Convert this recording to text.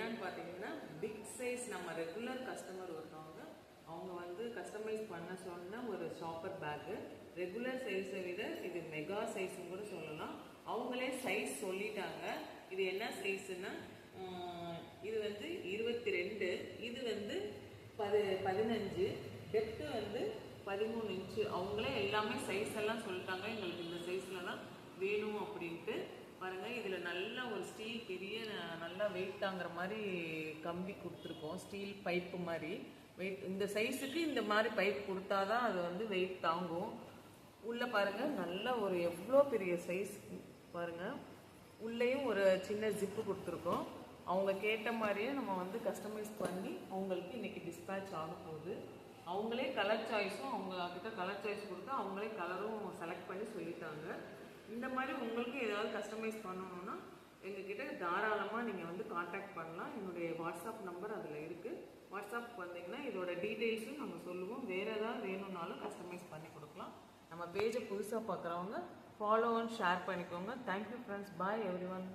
என்னன்னு பார்த்தீங்கன்னா big size நம்ம ரெகுலர் கஸ்டமர் ஒருத்தவங்க அவங்க வந்து கஸ்டமைஸ் பண்ண சொன்ன ஒரு ஷாப்பர் பேக்கு. ரெகுலர் சைஸை விட இது மெகா சைஸ்ன்னு கூட சொல்லலாம். அவங்களே சைஸ் சொல்லிட்டாங்க. இது என்ன சைஸ்ன்னா இது வந்து 22, இது வந்து 15, டெப்த்து வந்து 13 இன்ச்சு. அவங்களே எல்லாமே சைஸ் எல்லாம் சொல்லிட்டாங்க. எங்களுக்கு இந்த சைஸ்லலாம் வேணும் அப்படின்ட்டு. பாருங்கள், இதில் நல்ல ஒரு ஸ்டீல் பெரிய நல்லா வெயிட் தாங்குற மாதிரி கம்பி கொடுத்துருக்கோம். ஸ்டீல் பைப்பு மாதிரி வெயிட். இந்த சைஸுக்கு இந்த மாதிரி பைப் கொடுத்தாதான் அது வந்து வெயிட் தாங்கும். உள்ளே பாருங்கள், நல்ல ஒரு எவ்வளோ பெரிய சைஸ் பாருங்கள். உள்ளேயும் ஒரு சின்ன ஜிப்பு கொடுத்துருக்கோம். அவங்க கேட்ட மாதிரியே நம்ம வந்து கஸ்டமைஸ் பண்ணி அவங்களுக்கு இன்றைக்கி டிஸ்பேட்ச் ஆக போகுது. அவங்களே கலர் சாய்ஸும் அவங்கக்கிட்ட கலர் சாய்ஸ் கொடுத்து அவங்களே கலரும் செலக்ட் பண்ணி சொல்லிட்டாங்க. இந்த மாதிரி உங்களுக்கு ஏதாவது கஸ்டமைஸ் பண்ணணுன்னா எங்ககிட்ட தாராளமாக நீங்கள் வந்து காண்டாக்ட் பண்ணலாம். என்னுடைய வாட்ஸ்அப் நம்பர் அதில் இருக்குது. வாட்ஸ்அப் வந்தீங்கன்னா இதோட டீட்டெயில்ஸும் நம்ம சொல்லுவோம். வேறு ஏதாவது வேணும்னாலும் கஸ்டமைஸ் பண்ணி கொடுக்கலாம். நம்ம பேஜை புதுசாக பார்க்குறவங்க ஃபாலோ அண்ட் ஷேர் பண்ணிக்கோங்க. Thank you friends. Bye every one.